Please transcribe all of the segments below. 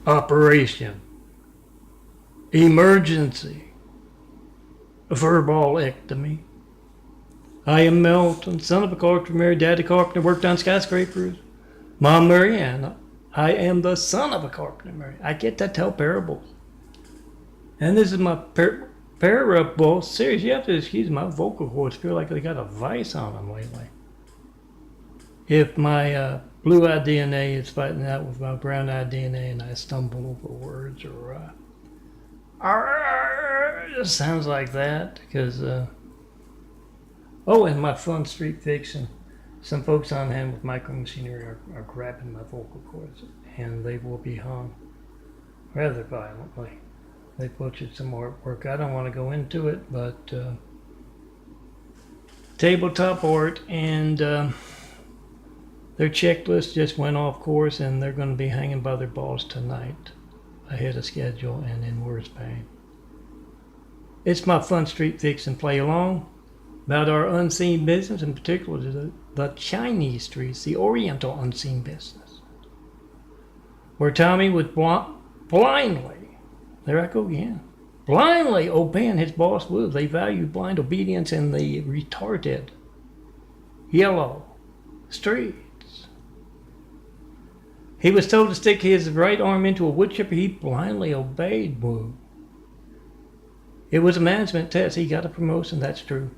Operation Emergency Furr Ball-Ectomy. I am Melton, son of a carpenter, married dad to carpenter, worked on skyscrapers. Mom Marianne, I am the son of a carpenter, Mary. I get to tell parables. And this is my parable series. You have to excuse my vocal cords. Feel like they got a vice on them lately. If my blue-eyed DNA is fighting out with my brown-eyed DNA and I stumble over words or it just sounds like that because oh, and my fun street fiction. Some folks on hand with micro machinery are grabbing my vocal cords and they will be hung rather violently. They butchered some artwork. I don't want to go into it, but tabletop art and their checklist just went off course and they're going to be hanging by their balls tonight ahead of schedule and in worse pain. It's my fun street fix and play along about our unseen business, in particular the Chinese streets, the Oriental unseen business, where Tami would blindly, there I go again, blindly obeying his boss' will. They value blind obedience in the retarded yellow streets. He was told to stick his right arm into a wood chipper. He blindly obeyed. Woo. It was a management test. He got a promotion, that's true.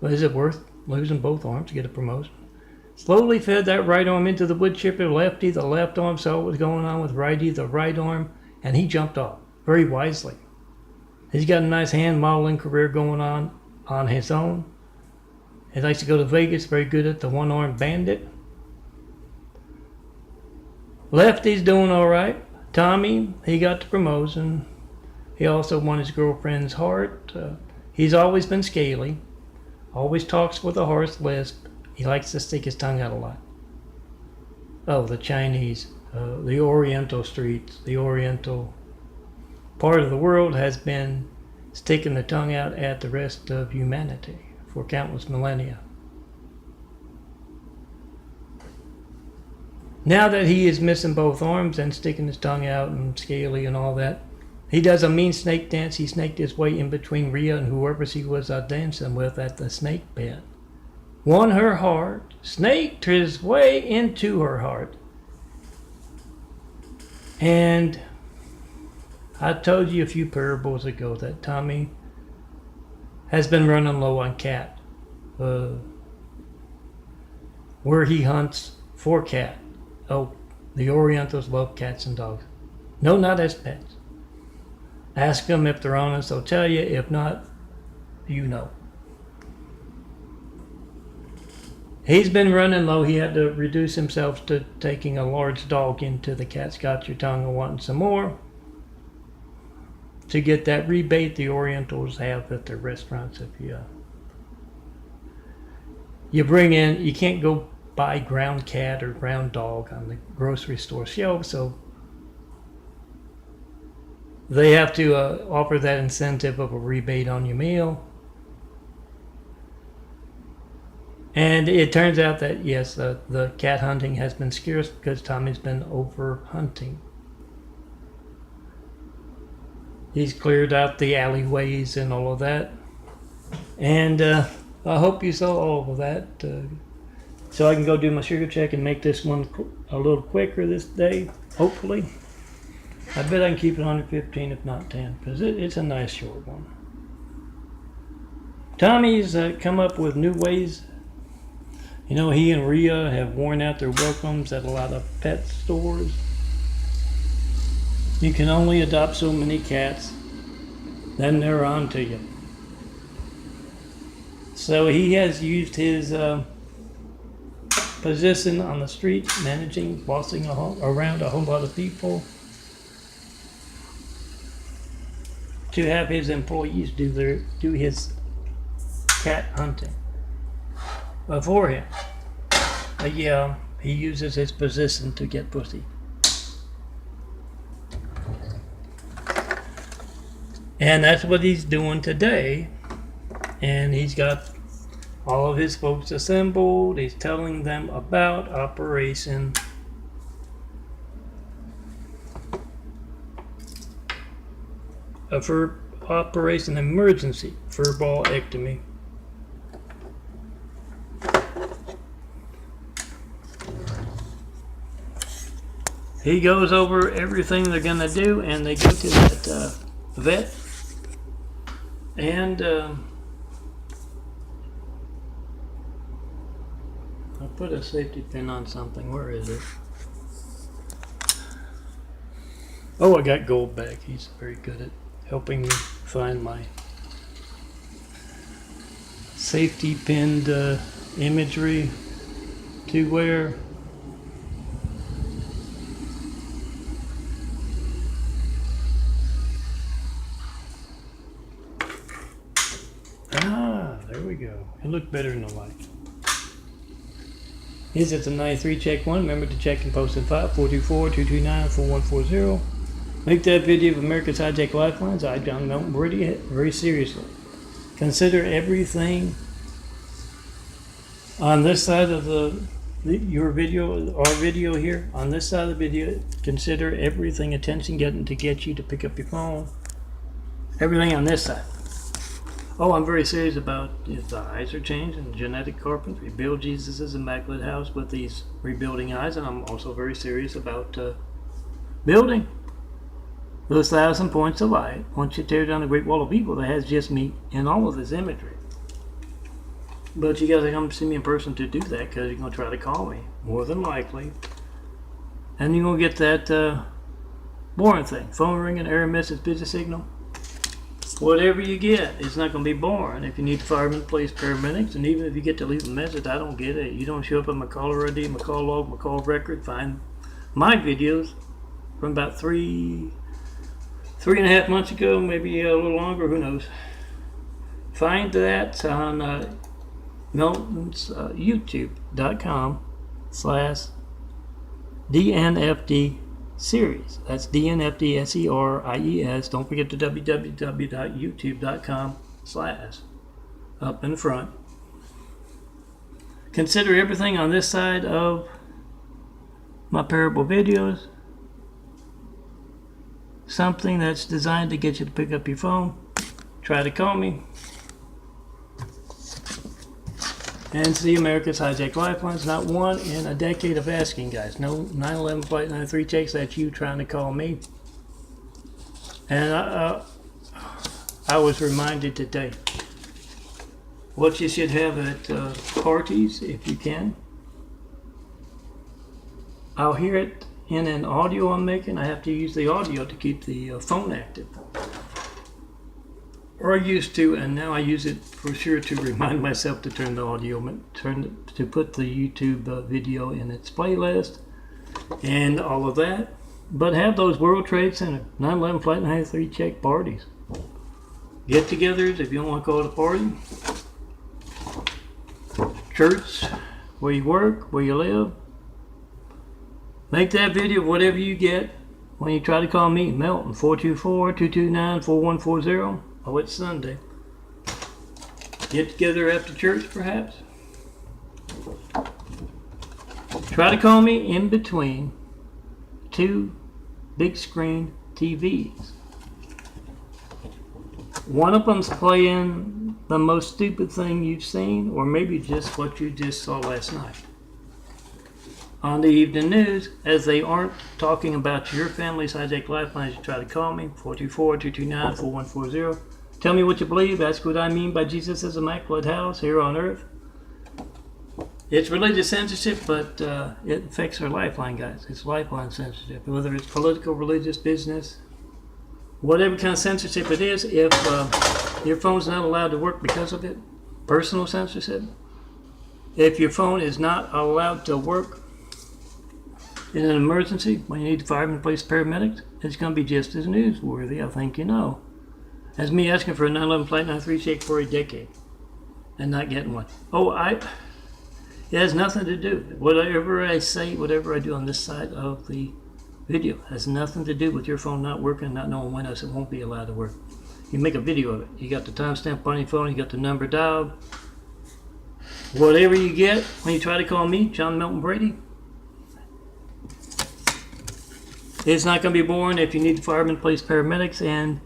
But is it worth losing both arms to get a promotion? Slowly fed that right arm into the wood chipper. Lefty, the left arm, saw what was going on with righty, the right arm, and he jumped off very wisely. He's got a nice hand modeling career going on his own. He likes to go to Vegas, very good at the one-armed bandit. Lefty's doing all right. Tami, he got the promotion. He also won his girlfriend's heart. He's always been scaly. Always talks with a harsh lisp. He likes to stick his tongue out a lot. Oh, the Chinese, the Oriental streets, the Oriental part of the world has been sticking the tongue out at the rest of humanity for countless millennia. Now that he is missing both arms and sticking his tongue out and scaly and all that, he does a mean snake dance. He snaked his way in between Rhea and whoever she was dancing with at the snake pit. Won her heart, snaked his way into her heart. And I told you a few parables ago that Tami has been running low on cat. Where he hunts for cat. Oh, the Orientals love cats and dogs. No, not as pets. Ask them if they're honest, they'll tell you. If not, you know. He's been running low. He had to reduce himself to taking a large dog into the Cat's Got Your Tongue and wanting some more. To get that rebate the Orientals have at their restaurants. If you bring in, you can't go buy ground cat or ground dog on the grocery store shelf, so they have to offer that incentive of a rebate on your meal. And it turns out that, yes, the cat hunting has been scarce because Tommy's been over hunting. He's cleared out the alleyways and all of that. And I hope you saw all of that. So I can go do my sugar check and make this one a little quicker this day, hopefully. I bet I can keep it 115 if not 10, because it's a nice short one. Tommy's come up with new ways. You know, he and Rhea have worn out their welcomes at a lot of pet stores. You can only adopt so many cats, then they're on to you. So he has used his position on the street, managing, bossing around a whole lot of people, to have his employees do his cat hunting for him. Yeah, he uses his position to get pussy. And that's what he's doing today. And he's got all of his folks assembled. He's telling them about Operation a fur operation emergency fur ball-ectomy. He goes over everything they're gonna do, and they go to that vet, and I put a safety pin on something. Where is it? Oh, I got Gold back. He's very good at helping me find my safety pinned imagery to wear. There we go. It looked better in the light. Is it the 93 check 1? Remember to check and post at 5-424-229-4140. Make that video of America's Hijack Lifelines. I, John Melton, very seriously. Consider everything on this side of your video, our video here, on this side of the video. Consider everything attention getting to get you to pick up your phone. Everything on this side. Oh, I'm very serious about if the eyes are changed and genetic carpentry. Rebuild Jesus' immaculate house with these rebuilding eyes. And I'm also very serious about building those 1,000 points of light. Once you tear down the great wall of evil that has just me in all of this imagery. But you gotta come see me in person to do that, because you're gonna try to call me, more than likely. And you're gonna get that boring thing. Phone ringing, error message, busy signal. Whatever you get, it's not going to be boring. If you need firemen, police, paramedics, and even if you get to leave a message, I don't get it. You don't show up on my caller ID, my call log, my call record. Find my videos from about three and a half months ago, maybe a little longer, who knows. Find that on Melton's YouTube.com/DNFD series. That's DNFD SERIES. Don't forget to www.youtube.com/ up in front. Consider everything on this side of my parable videos something that's designed to get you to pick up your phone, try to call me, and see America's Hijack Lifelines. Not one in a decade of asking, guys. No 9/11 Flight 93 checks. That's you trying to call me. And I was reminded today what you should have at parties, if you can. I'll hear it in an audio I'm making. I have to use the audio to keep the phone active. Or I used to, and now I use it for sure to remind myself to turn the audio, to put the YouTube video in its playlist and all of that. But have those World Trade Center 9/11 Flight 93 check parties. Get-togethers, if you don't want to call it a party. Church, where you work, where you live. Make that video of whatever you get when you try to call me, Melton, 424-229-4140. Oh, it's Sunday. Get together after church, perhaps. Try to call me in between two big screen TVs. One of them's playing the most stupid thing you've seen, or maybe just what you just saw last night on the evening news, as they aren't talking about your family's hijack lifelines. You try to call me, 424-229-4140. Tell me what you believe. Ask what I mean by Jesus' immaculate house here on earth. It's religious censorship, but it affects our lifeline, guys. It's lifeline censorship. Whether it's political, religious, business, whatever kind of censorship it is, if your phone's not allowed to work because of it, personal censorship. If your phone is not allowed to work in an emergency, when you need firemen, police, paramedics, it's going to be just as newsworthy, I think you know, as me asking for a 9/11 Flight 93 check for a decade and not getting one. It has nothing to do. Whatever I say, whatever I do on this side of the video has nothing to do with your phone not working, not knowing when else it won't be allowed to work. You make a video of it. You got the timestamp on your phone, you got the number dialed. Whatever you get when you try to call me, John Melton Brady, it's not going to be boring if you need firemen, police, paramedics, and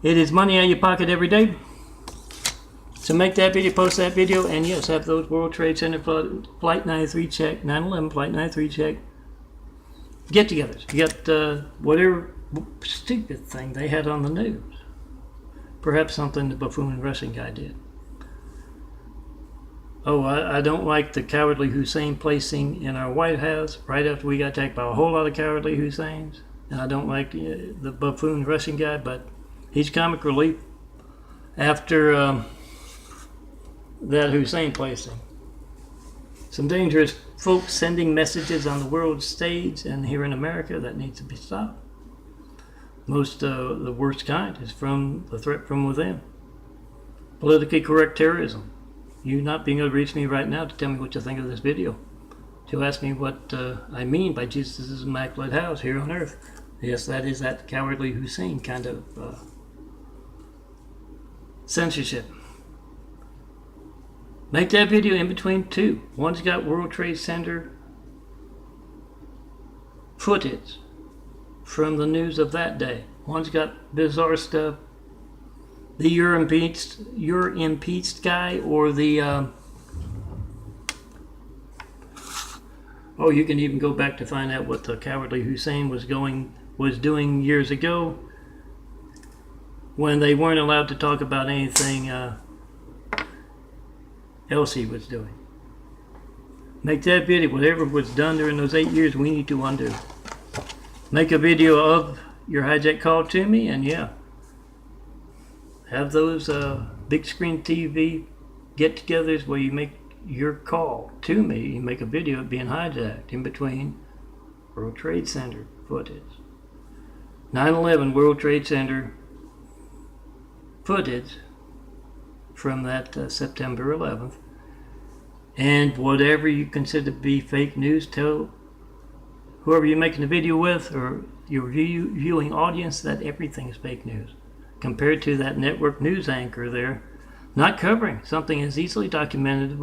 It is money out of your pocket every day. So make that video, post that video, and yes, have those World Trade Center Flight 93 check, 9/11 Flight 93 check get-togethers. You got whatever stupid thing they had on the news. Perhaps something the buffoon Russian guy did. Oh, I don't like the cowardly Hussein placing in our White House right after we got attacked by a whole lot of cowardly Husseins. And I don't like the buffoon Russian guy, but he's comic relief after that Hussein placing. Some dangerous folks sending messages on the world stage and here in America that needs to be stopped. Most the worst kind is from the threat from within. Politically correct terrorism. You not being able to reach me right now to tell me what you think of this video. To ask me what I mean by Jesus' immaculate house here on earth. Yes, that is that cowardly Hussein kind of censorship. Make that video in between two. One's got World Trade Center footage from the news of that day. One's got bizarre stuff. The you're impeached guy, or the oh, you can even go back to find out what the cowardly Hussein was doing years ago when they weren't allowed to talk about anything else he was doing. Make that video. Whatever was done during those 8 years, we need to undo. Make a video of your hijack call to me, and yeah, have those big screen TV get-togethers where you make your call to me. You make a video of being hijacked in between World Trade Center footage. 9/11 World Trade Center footage from that September 11th, and whatever you consider to be fake news, tell whoever you're making the video with or your viewing audience that everything is fake news compared to that network news anchor there not covering something as easily documented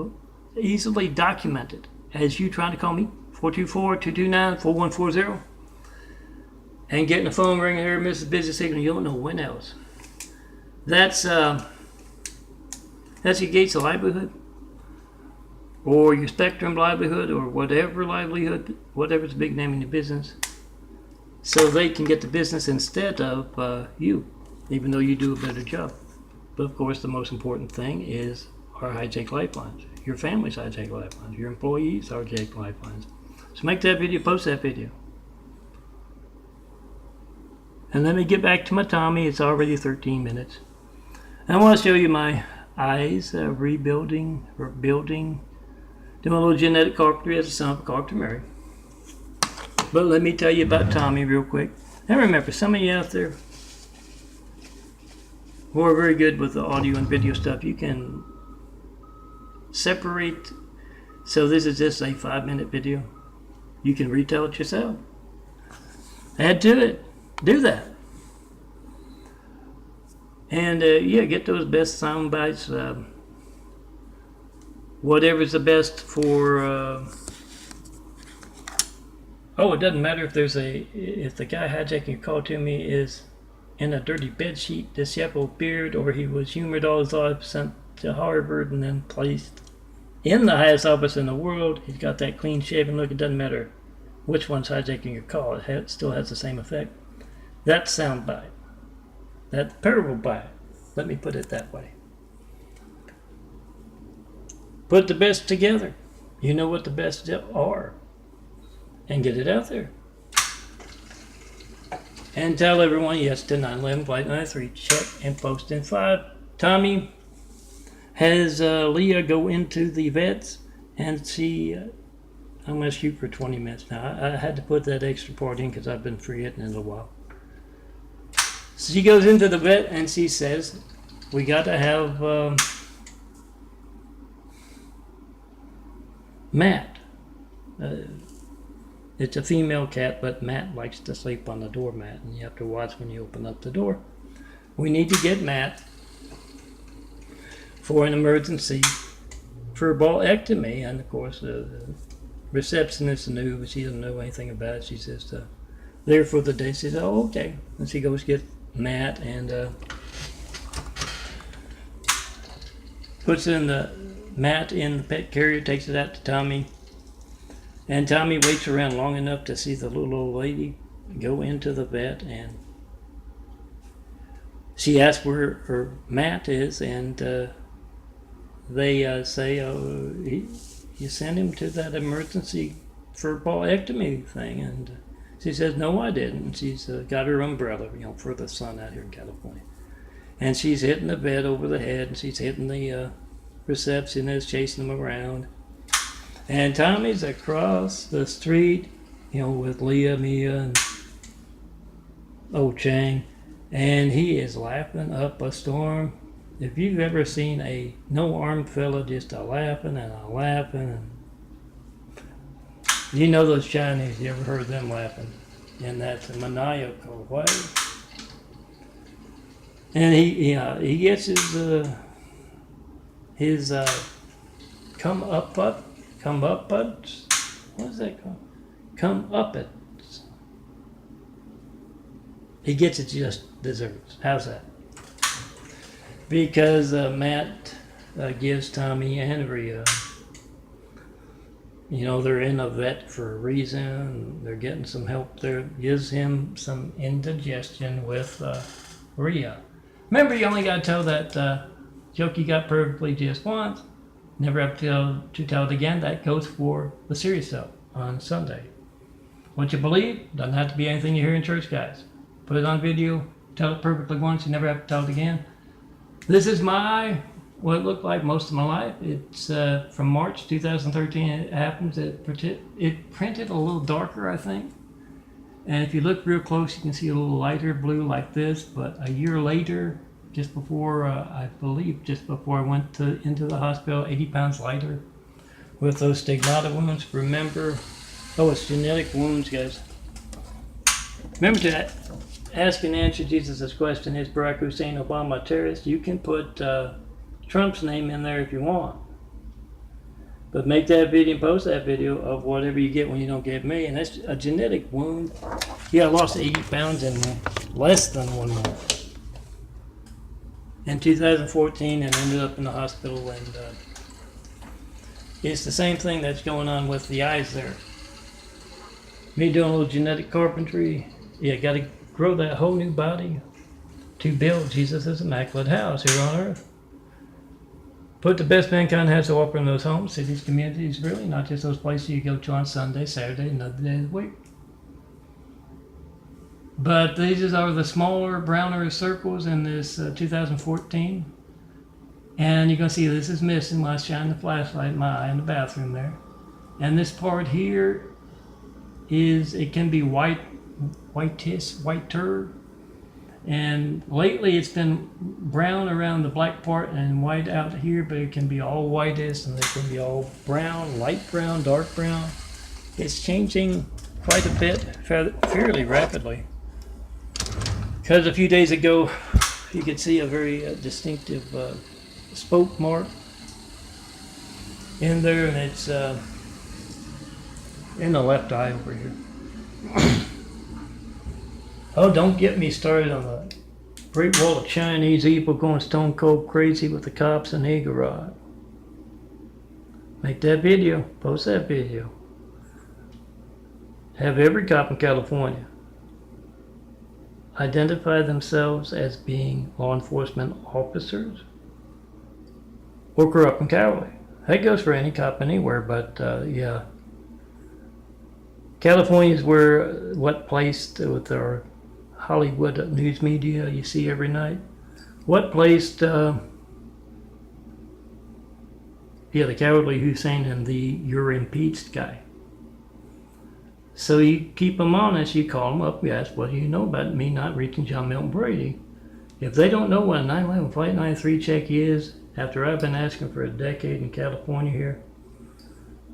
as you trying to call me 424-229-4140 and getting the phone ringing there, Mrs. Busy Signal. You don't know when else. That's your Gates of livelihood, or your Spectrum livelihood, or whatever livelihood, whatever's the big name in your business, so they can get the business instead of you, even though you do a better job. But of course, the most important thing is our hijack lifelines, your family's hijack lifelines, your employees' hijack lifelines. So make that video, post that video. And let me get back to my Tami. It's already 13 minutes. I want to show you my eyes rebuilding or building, doing a little genetic carpentry as a son of a carpenter Mary. But let me tell you about Tami real quick. And remember, some of you out there who are very good with the audio and video stuff, you can separate. So this is just a 5-minute video. You can retell it yourself. Add to it. Do that. And yeah, get those best sound bites. Whatever's the best for. Oh, it doesn't matter if the guy hijacking your call to me is in a dirty bed sheet, disheveled beard, or he was humored all his life, sent to Harvard, and then placed in the highest office in the world. He's got that clean shaven look. It doesn't matter which one's hijacking your call. It still has the same effect. That sound bite. That parable bite. Let me put it that way. Put the best together. You know what the best are. And get it out there. And tell everyone yes to 9/11 Flight 93. Check and post in 5. Tami has Leah go into the vets and see. I'm going to shoot for 20 minutes now. I had to put that extra part in because I've been free hitting it a while. She goes into the vet and she says, we got to have Matt. It's a female cat, but Matt likes to sleep on the doormat, and you have to watch when you open up the door. We need to get Matt for an emergency for Ball-Ectomy, and of course the receptionist knew, but she doesn't know anything about it. She's just there for the day. She says, oh, okay. And she goes get Matt, and puts it in the mat in the pet carrier, takes it out to Tommy. And Tommy waits around long enough to see the little old lady go into the vet, and she asks where her mat is, and they say, "Oh, you sent him to that emergency for Ball-Ectomy thing," and she says, "No, I didn't." And she's got her umbrella, for the sun out here in California, and she's hitting the vet over the head, and she's hitting the receptionist, chasing them around. And Tommy's across the street, with Leah, Mia, and old Chang, and he is laughing up a storm. If you've ever seen a no-armed fella just a laughing and a laughing, and those Chinese, you ever heard them laughing? And that's a maniacal way. And he gets his comeuppance. What is that called? Comeuppance. He gets it just deserves. How's that? Because Matt gives Tommy and Rhea, they're in a vet for a reason. They're getting some help there. Gives him some indigestion with Rhea. Remember, you only got to tell that joke you got perfectly just once. Never have to tell it again. That goes for the serious stuff on Sunday. What you believe doesn't have to be anything you hear in church, guys. Put it on video, tell it perfectly once, you never have to tell it again. This is what it looked like most of my life. It's from March 2013. It happens. It printed a little darker, I think. And if you look real close, you can see a little lighter blue like this. But a year later, just before I went into the hospital, 80 pounds lighter with those stigmata wounds. Remember, it's genetic wounds, guys. Remember to ask and answer Jesus' question, is Barack Hussein Obama a terrorist? You can put Trump's name in there if you want. But make that video and post that video of whatever you get when you don't get me. And that's a genetic wound. I lost 80 pounds in less than 1 month. In 2014, and ended up in the hospital, and it's the same thing that's going on with the eyes there. Me doing a little genetic carpentry. Got to grow that whole new body to build Jesus' immaculate house here on earth. Put the best mankind has to offer in those homes, cities, communities, really, not just those places you go to on Sunday, Saturday, and other day of the week. But these are the smaller, browner circles in this 2014. And you're going to see this is missing when I shine the flashlight in my eye in the bathroom there. And this part here it can be whiter. And lately it's been brown around the black part and white out here, but it can be all whitest, and it can be all brown, light brown, dark brown. It's changing quite a bit, fairly rapidly. Because a few days ago, you could see a very distinctive spoke mark in there, and it's in the left eye over here. Oh, don't get me started on the Great Wall of Chinese people going stone cold crazy with the cops in the garage. Make that video, post that video. Have every cop in California identify themselves as being law enforcement officers or corrupt and cowardly. That goes for any cop anywhere, but California is what place with our Hollywood news media you see every night. What placed the cowardly Hussein and the "you're impeached" guy. So you keep them honest, you call them up, you ask, what do you know about me not reaching John Milton Brady? If they don't know what a 9/11 Flight 93 check is, after I've been asking for a decade in California here,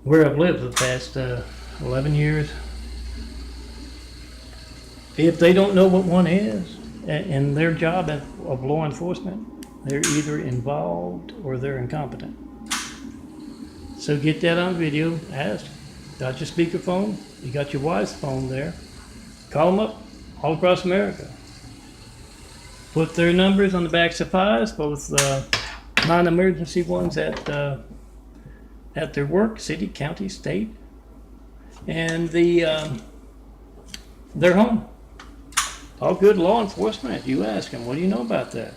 where I've lived the past 11 years, if they don't know what one is, in their job of law enforcement, they're either involved or they're incompetent. So get that on video, ask. Got your speakerphone, you got your wife's phone there. Call them up all across America. Put their numbers on the backs of pies, both non-emergency ones at their work, city, county, state, and their home. All good law enforcement. You ask them, what do you know about that?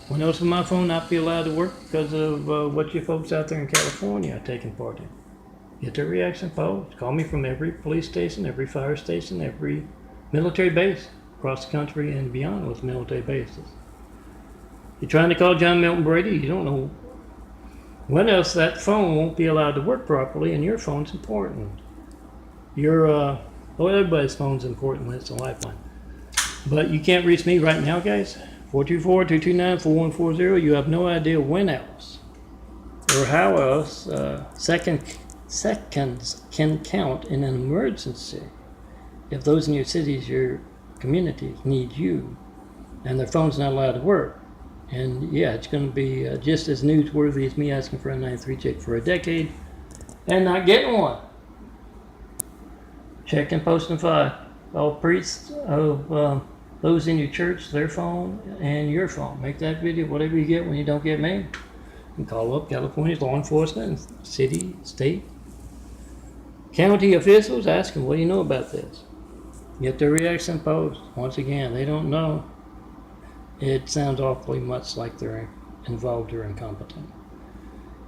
When else will my phone not be allowed to work because of what you folks out there in California are taking part in? Get their reaction posed. Call me from every police station, every fire station, every military base across the country and beyond those military bases. You're trying to call John Milton Brady, you don't know when else that phone won't be allowed to work properly, and your phone's important. Everybody's phone's important when it's a lifeline. But you can't reach me right now, guys. 424-229-4140. You have no idea when else or how else seconds can count in an emergency if those in your cities, your communities need you and their phone's not allowed to work. And yeah, it's going to be just as newsworthy as me asking for a 93 check for a decade and not getting one. Check and post and file. All priests of those in your church, their phone and your phone. Make that video, whatever you get when you don't get me. And call up California's law enforcement, city, state, county officials. Ask them, what do you know about this? Get their reaction posed. Once again, they don't know. It sounds awfully much like they're involved or incompetent.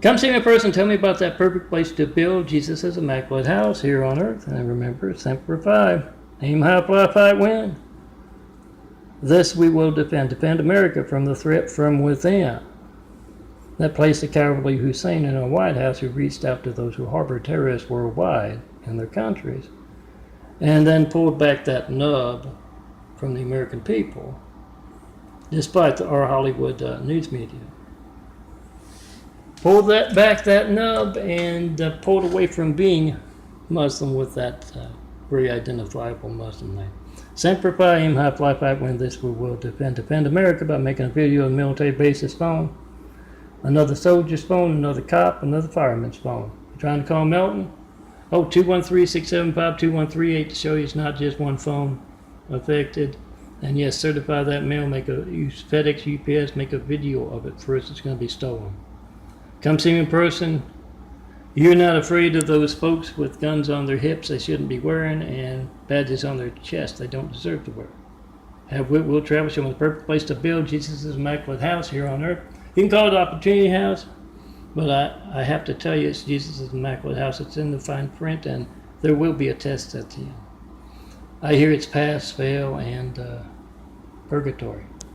Come see me in person. Tell me about that perfect place to build Jesus' immaculate house here on earth. And remember, Semper Fi. Aim high, fly, fight, win. This we will defend. Defend America from the threat from within. That placed the cowardly Hussein in a White House who reached out to those who harbor terrorists worldwide in their countries and then pulled back that nub from the American people, despite our Hollywood news media. Pulled that nub and pulled away from being Muslim with that very identifiable Muslim name. Semper Fi, aim high, fly, fight, win. This we will defend America by making a video of a military base's phone, another soldier's phone, another cop, another fireman's phone. You're trying to call Melton? 213-675-2138 to show you it's not just one phone affected. And yes, certify that mail, use FedEx, UPS, make a video of it. First, it's going to be stolen. Come see me in person. You're not afraid of those folks with guns on their hips they shouldn't be wearing and badges on their chest they don't deserve to wear. Have wit, will travel, show them the perfect place to build Jesus' immaculate house here on earth. You can call it Opportunity House, but I have to tell you it's Jesus' immaculate house. It's in the fine print, and there will be a test at the end. I hear it's pass, fail, and purgatory.